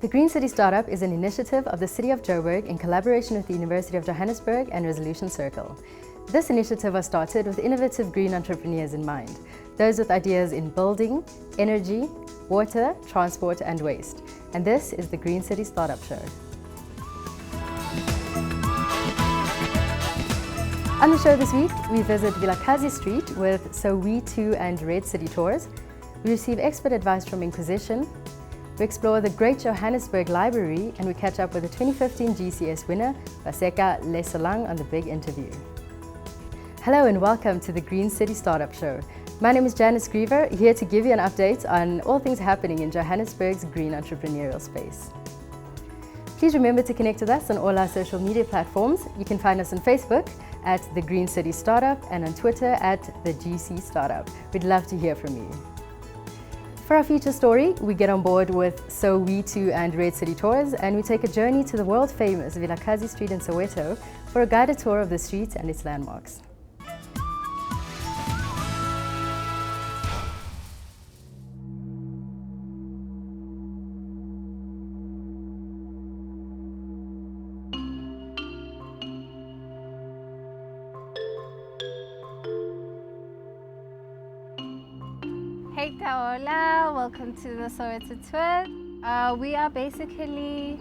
The Green City Startup is an initiative of the City of Joburg in collaboration with the University of Johannesburg and Resolution Circle. This initiative was started with innovative green entrepreneurs in mind, those with ideas in building, energy, water, transport and waste. And this is the Green City Startup Show. On the show this week, we visit Vilakazi Street with So We Too and Red City Tours. We receive expert advice from Inquisition. We explore the Great Johannesburg Library and we catch up with the 2015 GCS winner, Vaseka Lesolang, on the big interview. Hello and welcome to the Green City Startup Show. My name is Janice Griever, here to give you an update on all things happening in Johannesburg's green entrepreneurial space. Please remember to connect with us on all our social media platforms. You can find us on Facebook at The Green City Startup and on Twitter at The GC Startup. We'd love to hear from you. For our feature story, we get on board with So We Too and Red City Tours and we take a journey to the world-famous Vilakazi Street in Soweto for a guided tour of the street and its landmarks. Hey Kaola, welcome to the Soweto tour. We are basically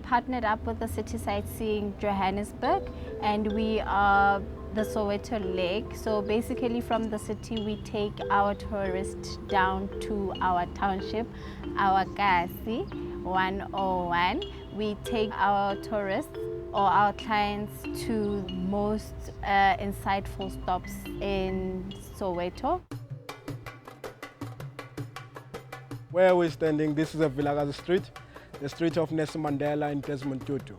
partnered up with the City Sightseeing Johannesburg and we are the Soweto leg. So basically from the city we take our tourists down to our township, our Kasi 101. We take our tourists or our clients to most insightful stops in Soweto. Where we're standing, this is a Vilakazi Street, the street of Nelson Mandela and Desmond Tutu,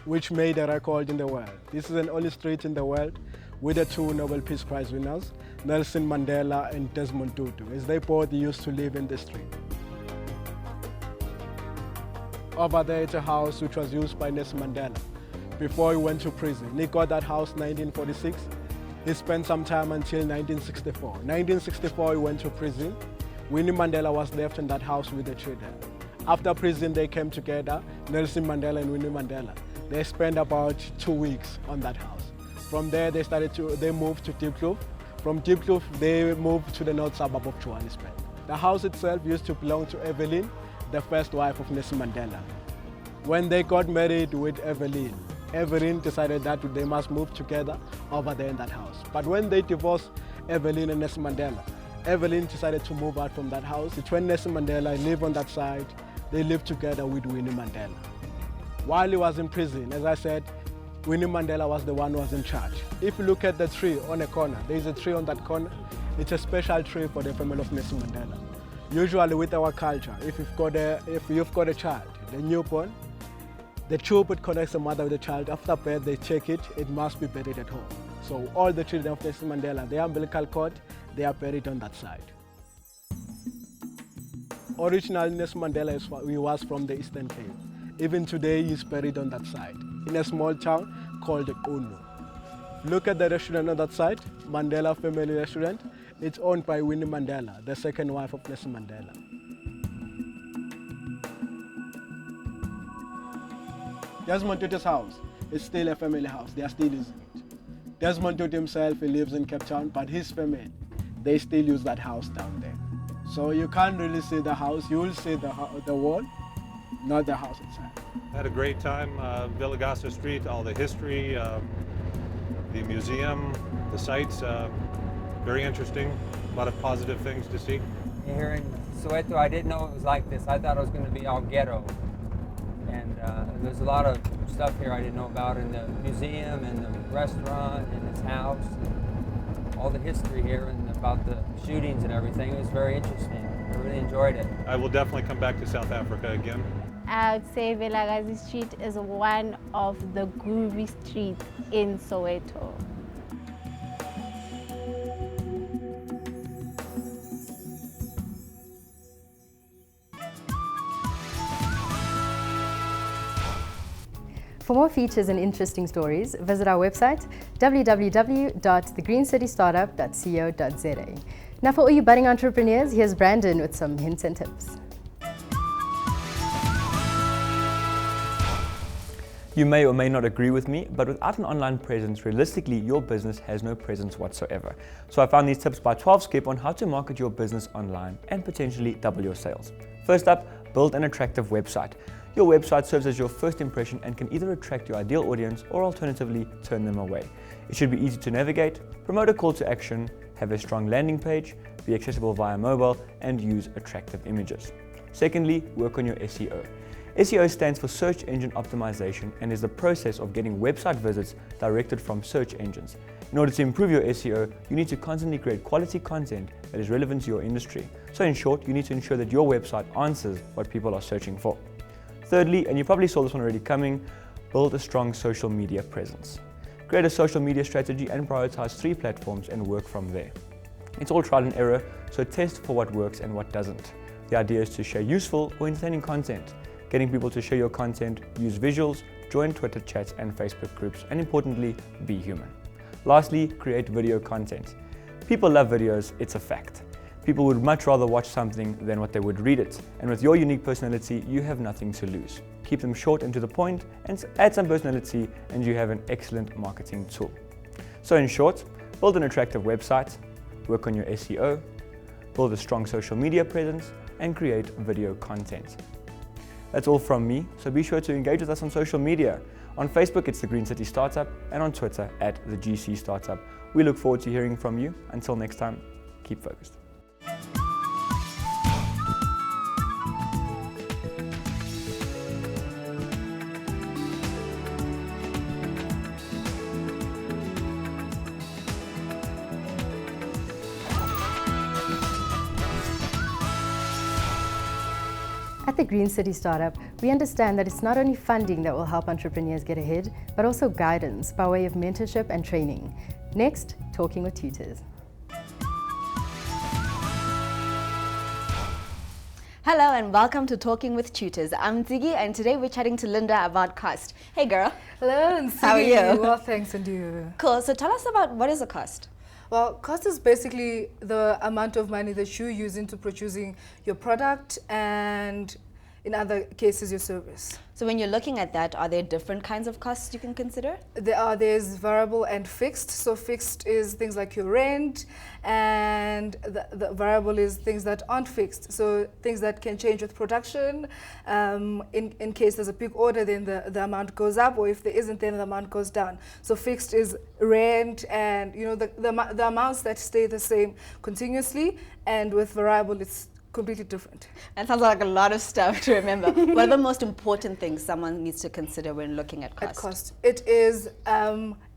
which made a record in the world. This is the only street in the world with the two Nobel Peace Prize winners, Nelson Mandela and Desmond Tutu, as they both used to live in the street. Over there it's a house which was used by Nelson Mandela before he went to prison. He got that house in 1946. He spent some time until 1964. 1964 he went to prison. Winnie Mandela was left in that house with the children. After prison, they came together, Nelson Mandela and Winnie Mandela. They spent about 2 weeks on that house. From there, they moved to Diepkloof. From Diepkloof, they moved to the north suburb of Johannesburg. The house itself used to belong to Evelyn, the first wife of Nelson Mandela. When they got married with Evelyn, Evelyn decided that they must move together over there in that house. But when they divorced Evelyn and Nelson Mandela, Evelyn decided to move out from that house. It's when Nelson Mandela lived on that side. They lived together with Winnie Mandela. While he was in prison, as I said, Winnie Mandela was the one who was in charge. If you look at the tree on a corner, there is a tree on that corner. It's a special tree for the family of Nelson Mandela. Usually with our culture, if you've got a child, the newborn, the Chubut connects the mother with the child. After birth, they check it. It must be buried at home. So all the children of Nelson Mandela, their umbilical cord, they are buried on that side. Originally, Nelson Mandela was from the Eastern Cape. Even today, he's buried on that side, in a small town called Unu. Look at the restaurant on that side, Mandela Family Restaurant. It's owned by Winnie Mandela, the second wife of Nelson Mandela. Desmond Tutu's house is still a family house. They are still using it. Desmond Tutu himself, he lives in Cape Town, but his family, they still use that house down there. So you can't really see the house. You will see the wall, not the house itself. Had a great time. Vilakazi Street, all the history, the museum, the sights, very interesting. A lot of positive things to see. Here in Soweto, I didn't know it was like this. I thought it was going to be all ghetto. And there's a lot of stuff here I didn't know about in the museum and the restaurant and his house. All the history here and about the shootings and everything. It was very interesting. I really enjoyed it. I will definitely come back to South Africa again. I would say Vilakazi Street is one of the groovy streets in Soweto. For more features and interesting stories, visit our website www.TheGreenCityStartup.co.za. Now for all you budding entrepreneurs, here's Brandon with some hints and tips. You may or may not agree with me, but without an online presence, realistically, your business has no presence whatsoever. So I found these tips by 12 Skip on how to market your business online and potentially double your sales. First up, build an attractive website. Your website serves as your first impression and can either attract your ideal audience or alternatively turn them away. It should be easy to navigate, promote a call to action, have a strong landing page, be accessible via mobile, and use attractive images. Secondly, work on your SEO. SEO stands for Search Engine Optimization and is the process of getting website visits directed from search engines. In order to improve your SEO, you need to constantly create quality content that is relevant to your industry. So in short, you need to ensure that your website answers what people are searching for. Thirdly, and you probably saw this one already coming, build a strong social media presence. Create a social media strategy and prioritize 3 platforms and work from there. It's all trial and error, so test for what works and what doesn't. The idea is to share useful or entertaining content, getting people to share your content, use visuals, join Twitter chats and Facebook groups, and importantly, be human. Lastly, create video content. People love videos, it's a fact. People would much rather watch something than what they would read it. And with your unique personality, you have nothing to lose. Keep them short and to the point, and add some personality, and you have an excellent marketing tool. So in short, build an attractive website, work on your SEO, build a strong social media presence, and create video content. That's all from me, so be sure to engage with us on social media. On Facebook, it's The Green City Startup, and on Twitter, at TheGC Startup. We look forward to hearing from you. Until next time, keep focused. At the Green City Startup, we understand that it's not only funding that will help entrepreneurs get ahead, but also guidance by way of mentorship and training. Next, talking with tutors. Hello and welcome to Talking with Tutors. I'm Ziggy and today we're chatting to Linda about cost. Hey girl. Hello, and How are you? Well, thanks, and you? Cool, so tell us about what is a cost? Well, cost is basically the amount of money that you're using to producing your product and, in other cases, your service. So when you're looking at that, are there different kinds of costs you can consider? There's variable and fixed. So fixed is things like your rent, and the variable is things that aren't fixed. So things that can change with production. In case there's a big order, then the amount goes up, or if there isn't, then the amount goes down. So fixed is rent and the amounts that stay the same continuously, and with variable it's completely different. That sounds like a lot of stuff to remember. What are the most important things someone needs to consider when looking at cost? At cost. It is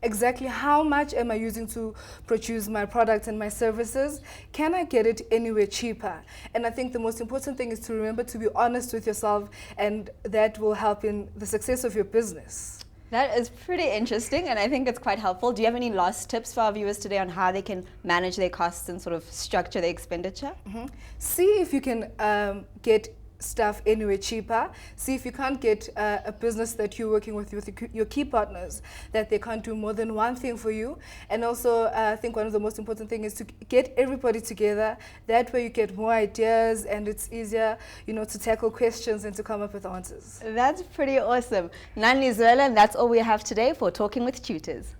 exactly how much am I using to produce my products and my services? Can I get it anywhere cheaper? And I think the most important thing is to remember to be honest with yourself, and that will help in the success of your business. That is pretty interesting, and I think it's quite helpful. Do you have any last tips for our viewers today on how they can manage their costs and sort of structure their expenditure? Mm-hmm. See if you can get stuff anywhere cheaper. See if you can't get a business that you're working with your key partners, that they can't do more than one thing for you. And also, I think one of the most important things is to get everybody together. That way you get more ideas, and it's easier, to tackle questions and to come up with answers. That's pretty awesome. Nani Zwela, and that's all we have today for Talking with Tutors.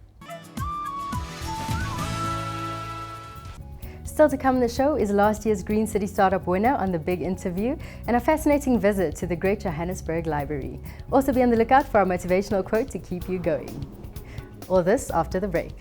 Still to come on the show is last year's Green City Startup winner on the big interview and a fascinating visit to the Great Johannesburg Library. Also be on the lookout for our motivational quote to keep you going. All this after the break.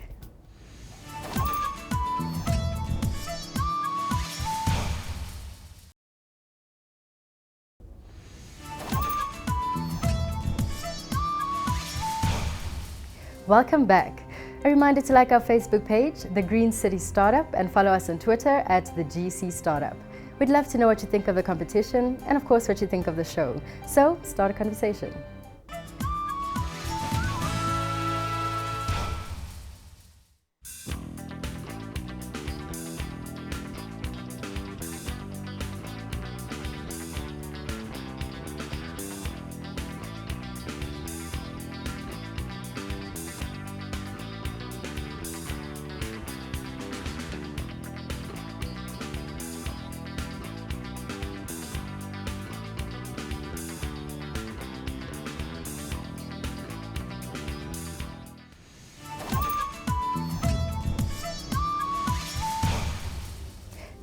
Welcome back. A reminder to like our Facebook page, The Green City Startup, and follow us on Twitter at TheGC Startup. We'd love to know what you think of the competition and, of course, what you think of the show. So, start a conversation.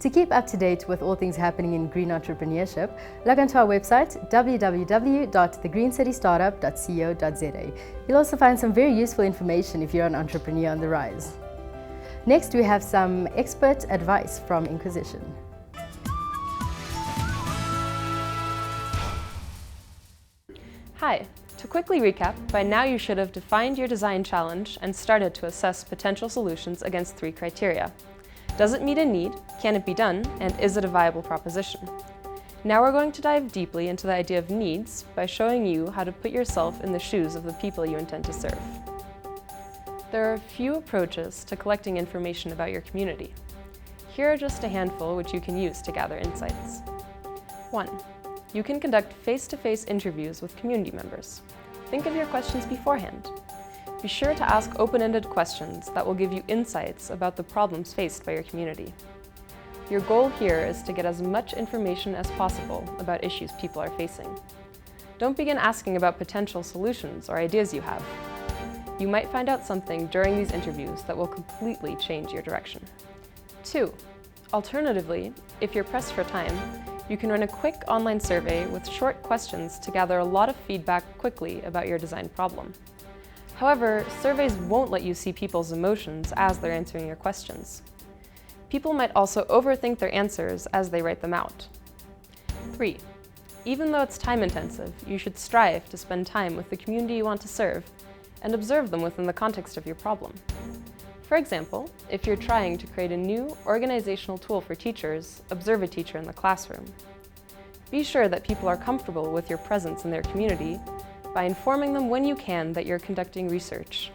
To keep up to date with all things happening in green entrepreneurship, log on to our website www.TheGreenCityStartup.co.za. You'll also find some very useful information if you're an entrepreneur on the rise. Next, we have some expert advice from Inquisition. Hi. To quickly recap, by now you should have defined your design challenge and started to assess potential solutions against 3 criteria. Does it meet a need? Can it be done? And is it a viable proposition? Now we're going to dive deeply into the idea of needs by showing you how to put yourself in the shoes of the people you intend to serve. There are a few approaches to collecting information about your community. Here are just a handful which you can use to gather insights. 1. You can conduct face-to-face interviews with community members. Think of your questions beforehand. Be sure to ask open-ended questions that will give you insights about the problems faced by your community. Your goal here is to get as much information as possible about issues people are facing. Don't begin asking about potential solutions or ideas you have. You might find out something during these interviews that will completely change your direction. 2. Alternatively, if you're pressed for time, you can run a quick online survey with short questions to gather a lot of feedback quickly about your design problem. However, surveys won't let you see people's emotions as they're answering your questions. People might also overthink their answers as they write them out. 3. Even though it's time-intensive, you should strive to spend time with the community you want to serve and observe them within the context of your problem. For example, if you're trying to create a new organizational tool for teachers, observe a teacher in the classroom. Be sure that people are comfortable with your presence in their community by informing them when you can that you're conducting research,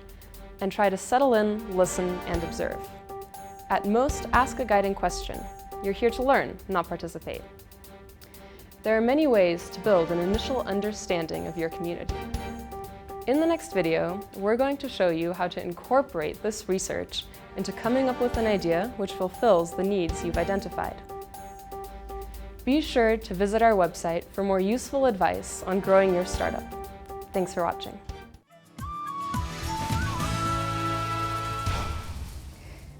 and try to settle in, listen, and observe. At most, ask a guiding question. You're here to learn, not participate. There are many ways to build an initial understanding of your community. In the next video, we're going to show you how to incorporate this research into coming up with an idea which fulfills the needs you've identified. Be sure to visit our website for more useful advice on growing your startup. Thanks for watching.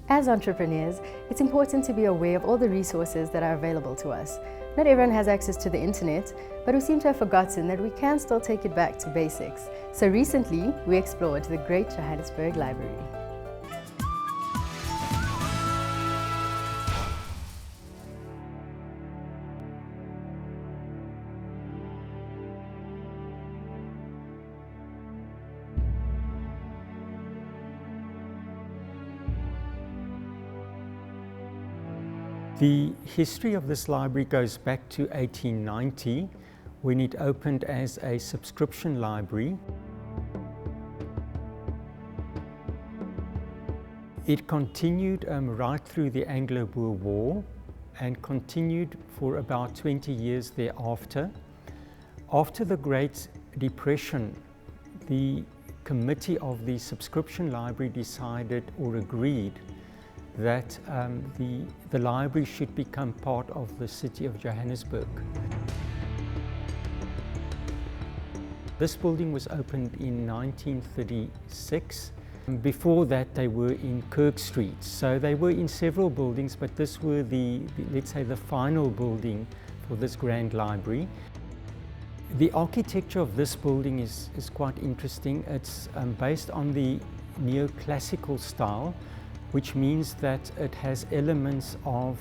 As entrepreneurs, it's important to be aware of all the resources that are available to us. Not everyone has access to the internet, but we seem to have forgotten that we can still take it back to basics. So recently, we explored the Great Johannesburg Library. The history of this library goes back to 1890, when it opened as a subscription library. It continued right through the Anglo-Boer War and continued for about 20 years thereafter. After the Great Depression, the committee of the subscription library decided or agreed that the library should become part of the City of Johannesburg. This building was opened in 1936. Before that, they were in Kirk Street. So they were in several buildings, but this were let's say, the final building for this grand library. The architecture of this building is quite interesting. It's based on the neoclassical style, which means that it has elements of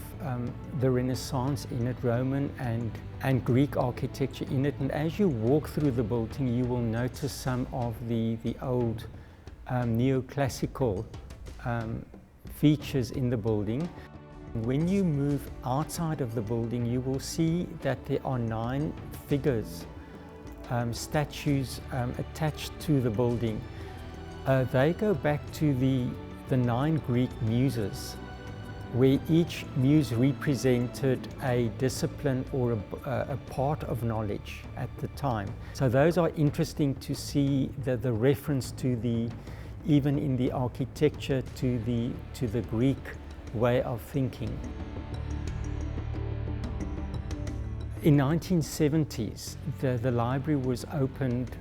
the Renaissance in it, Roman and Greek architecture in it. And as you walk through the building, you will notice some of the old neoclassical features in the building. When you move outside of the building, you will see that there are 9 figures, statues attached to the building. They go back to the 9 Greek muses, where each muse represented a discipline or a part of knowledge at the time. So those are interesting to see the reference to even in the architecture to the Greek way of thinking. In 1970s, the library was opened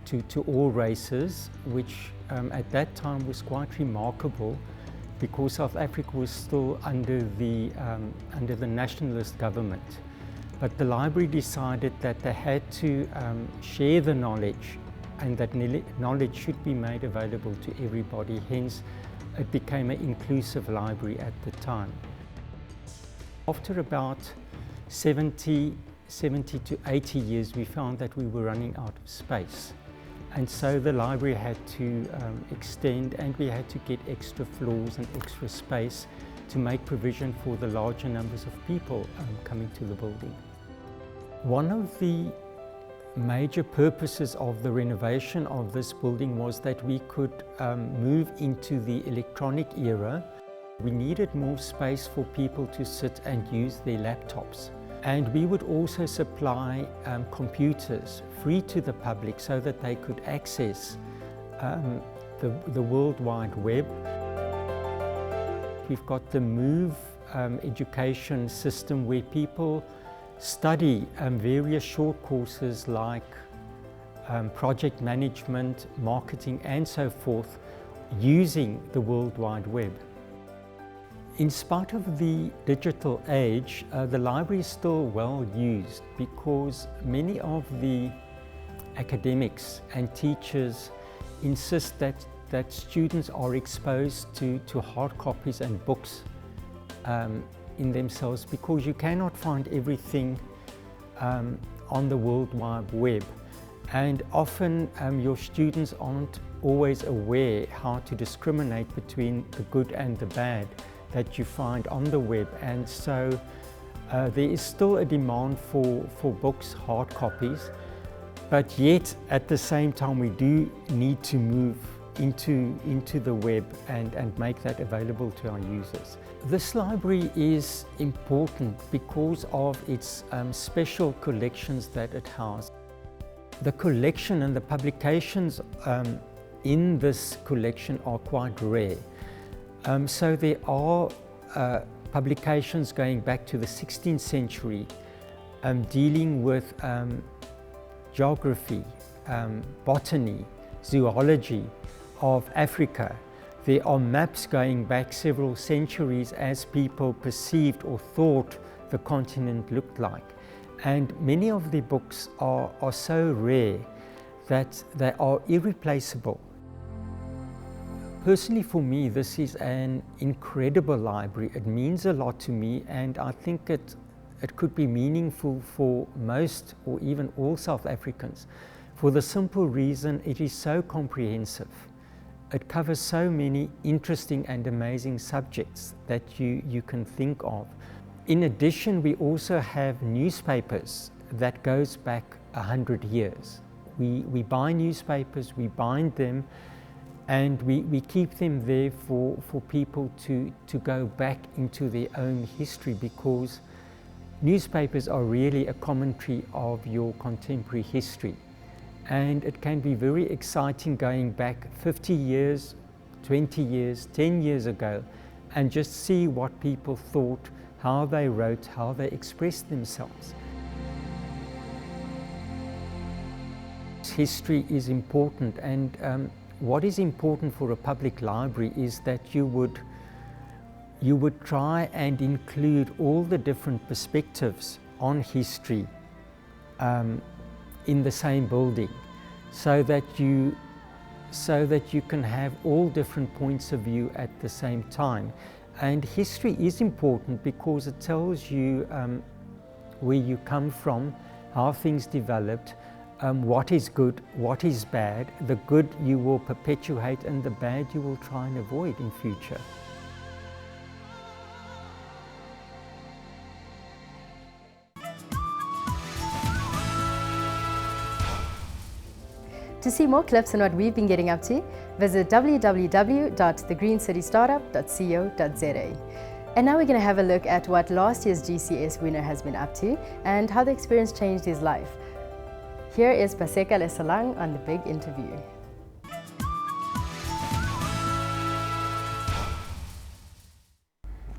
to all races, which at that time was quite remarkable, because South Africa was still under the nationalist government. But the library decided that they had to share the knowledge, and that knowledge should be made available to everybody. Hence, it became an inclusive library at the time. After about 70 to 80 years, we found that we were running out of space. And so the library had to extend, and we had to get extra floors and extra space to make provision for the larger numbers of people coming to the building. One of the major purposes of the renovation of this building was that we could move into the electronic era. We needed more space for people to sit and use their laptops. And we would also supply computers free to the public so that they could access the World Wide Web. We've got the MOVE education system where people study various short courses like project management, marketing and so forth using the World Wide Web. In spite of the digital age, the library is still well used because many of the academics and teachers insist that students are exposed to hard copies and books in themselves, because you cannot find everything on the World Wide Web. And often your students aren't always aware how to discriminate between the good and the bad that you find on the web. And so there is still a demand for books, hard copies, but yet at the same time we do need to move into the web and make that available to our users. This library is important because of its special collections that it houses. The collection and the publications in this collection are quite rare. So there are publications going back to the 16th century dealing with geography, botany, zoology of Africa. There are maps going back several centuries as people perceived or thought the continent looked like. And many of the books are so rare that they are irreplaceable. Personally, for me, this is an incredible library. It means a lot to me, and I think it could be meaningful for most or even all South Africans, for the simple reason it is so comprehensive. It covers so many interesting and amazing subjects that you can think of. In addition, we also have newspapers that goes back 100 years. We buy newspapers, we bind them, and we keep them there for people to go back into their own history, because newspapers are really a commentary of your contemporary history. And it can be very exciting going back 50 years, 20 years, 10 years ago, and just see what people thought, how they wrote, how they expressed themselves. History is important, and what is important for a public library is that you would try and include all the different perspectives on history in the same building, so that you can have all different points of view at the same time. And history is important because it tells you where you come from, how things developed, what is good, what is bad. The good you will perpetuate and the bad you will try and avoid in future. To see more clips on what we've been getting up to, visit www.TheGreenCityStartup.co.za. And now we're going to have a look at what last year's GCS winner has been up to and how the experience changed his life. Here is Paseka Lesalang on the big interview.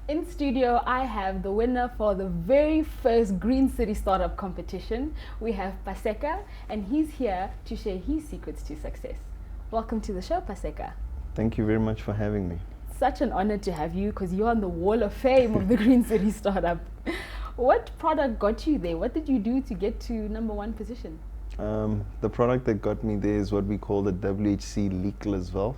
In studio, I have the winner for the very first Green City Startup competition. We have Paseka, and he's here to share his secrets to success. Welcome to the show, Paseka. Thank you very much for having me. such an honor to have you because you're on the wall of fame of the Green City Startup. What product got you there? What did you do to get to #1 position? The product that got me there is what we call the WHC leakless valve,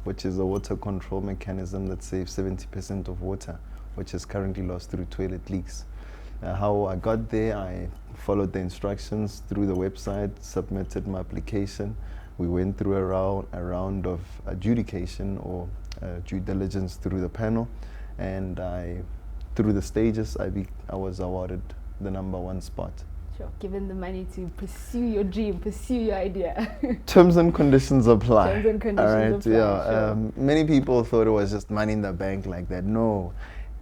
which is a water control mechanism that saves 70% of water, which is currently lost through toilet leaks. How I got there, I followed the instructions through the website, submitted my application. We went through a round of adjudication or due diligence through the panel, and through the stages, I was awarded the #1 spot. Sure. Given the money to pursue your dream, pursue your idea. Terms and conditions apply. Terms and conditions All right, apply, yeah. sure. Many people thought it was just money in the bank like that. No,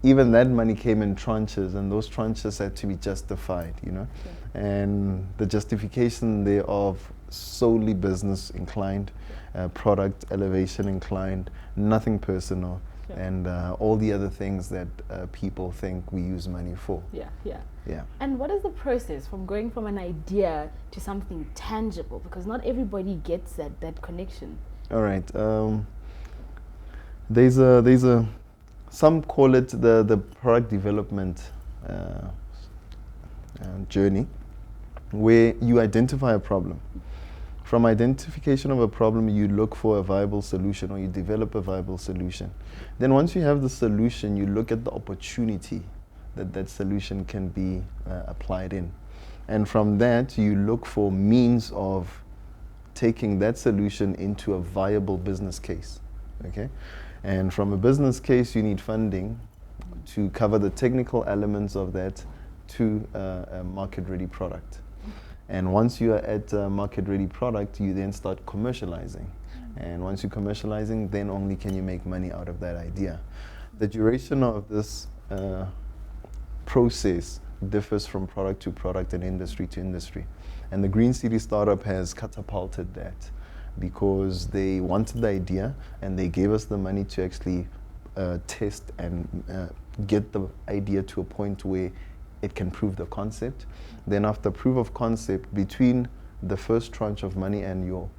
even that money came in tranches, and those tranches had to be justified, you know. Sure. And the justification thereof solely business inclined, product elevation inclined, nothing personal, Sure. and all the other things that people think we use money for. Yeah, yeah. Yeah. And what is the process from going from an idea to something tangible? Because not everybody gets that connection. All right. There's a some call it the product development journey, where you identify a problem. From identification of a problem, you look for a viable solution, or you develop a viable solution. Then once you have the solution, you look at the opportunity that solution can be applied in. And from that, you look for means of taking that solution into a viable business case. Okay? And from a business case, you need funding to cover the technical elements of that to a market-ready product. And once you are at a market-ready product, you then start commercializing. And once you're commercializing, then only can you make money out of that idea. The duration of this process differs from product to product and industry to industry. And the Green City Startup has catapulted that, because they wanted the idea and they gave us the money to actually test and get the idea to a point where it can prove the concept. Then after proof of concept, between the first tranche of money and your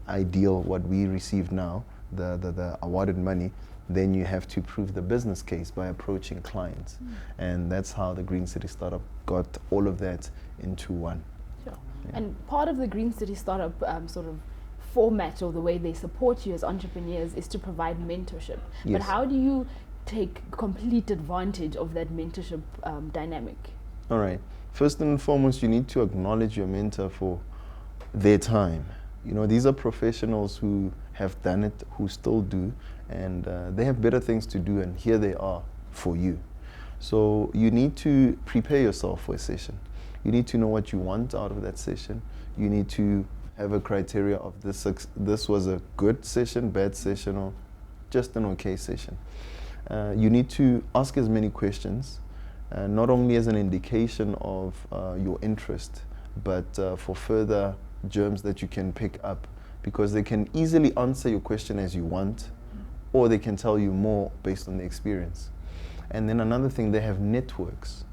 ideal, what we receive now, the awarded money, then you have to prove the business case by approaching clients. And that's how the Green City Startup got all of that into one. Sure. Yeah. And part of the Green City Startup sort of format, or the way they support you as entrepreneurs, is to provide mentorship. Yes. But how do you take complete advantage of that mentorship dynamic? All right. First and foremost, you need to acknowledge your mentor for their time. You know, these are professionals who have done it, who still do, and they have better things to do, and here they are for you. So you need to prepare yourself for a session. You need to know what you want out of that session. You need to have a criteria of this was a good session, bad session, or just an okay session. You need to ask as many questions, not only as an indication of your interest, but for further germs that you can pick up, because they can easily answer your question as you want, or they can tell you more based on the experience. And then another thing, they have networks,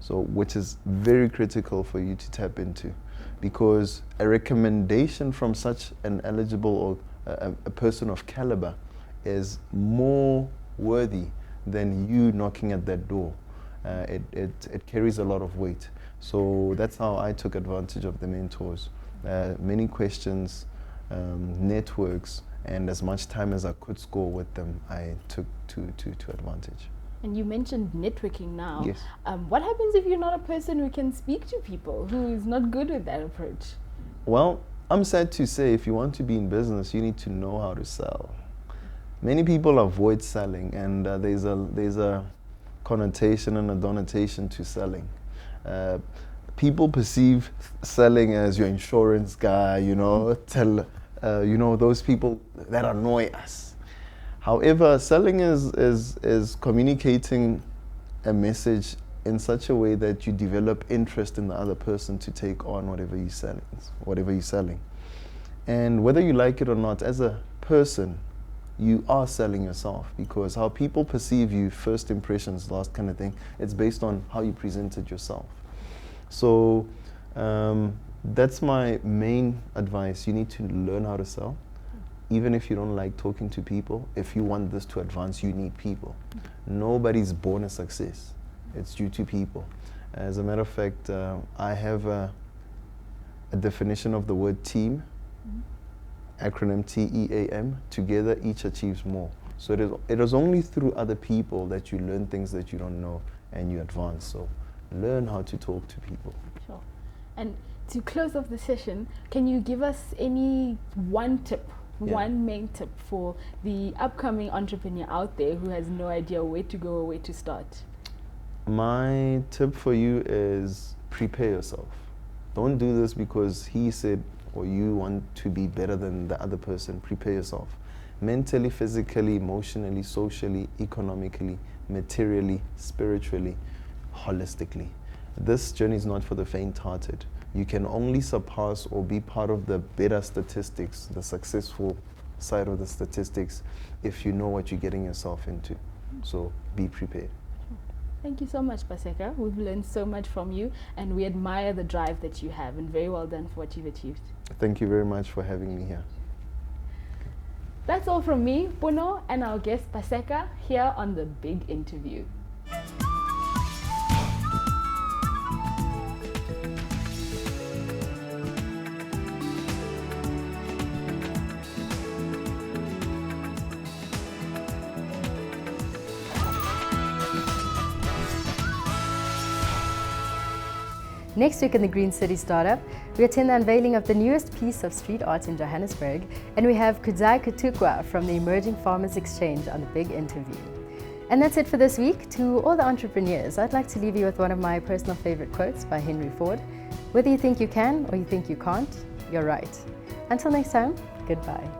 so which is very critical for you to tap into, because a recommendation from such an eligible or a person of caliber is more worthy than you knocking at that door. It carries a lot of weight. So that's how I took advantage of the mentors. Many questions, networks, and as much time as I could score with them, I took to advantage. And you mentioned networking now. Yes. What happens if you're not a person who can speak to people, who is not good with that approach? Well, I'm sad to say, if you want to be in business, you need to know how to sell. Many people avoid selling, and there's a connotation and a denotation to selling. People perceive selling as your insurance guy, you know, those people that annoy us. However, selling is communicating a message in such a way that you develop interest in the other person to take on whatever you're selling. And whether you like it or not, as a person, you are selling yourself, because how people perceive you, first impressions, last kind of thing, it's based on how you presented yourself. So that's my main advice. You need to learn how to sell. even if you don't like talking to people, if you want this to advance, you need people. Nobody's born a success. It's due to people. As a matter of fact, I have a definition of the word team, acronym TEAM, together each achieves more. So it is only through other people that you learn things that you don't know and you advance. So learn how to talk to people. Sure. And to close off the session, can you give us any one tip, one main tip for the upcoming entrepreneur out there who has no idea where to go or where to start? My tip for you is prepare yourself. Don't do this because he said or you want to be better than the other person. Prepare yourself. Mentally, physically, emotionally, socially, economically, materially, spiritually, holistically. This journey is not for the faint-hearted. You can only surpass or be part of the better statistics, the successful side of the statistics, if you know what you're getting yourself into. So be prepared. Thank you so much, Paseka. We've learned so much from you and we admire the drive that you have, and very well done for what you've achieved. Thank you very much for having me here. That's all from me, Puno, and our guest Paseka here on The Big Interview. Next week in the Green City Startup, we attend the unveiling of the newest piece of street art in Johannesburg, and we have Kudzai Kutukwa from the Emerging Farmers Exchange on The Big Interview. And that's it for this week. To all the entrepreneurs, I'd like to leave you with one of my personal favorite quotes by Henry Ford. Whether you think you can or you think you can't, you're right. Until next time, goodbye.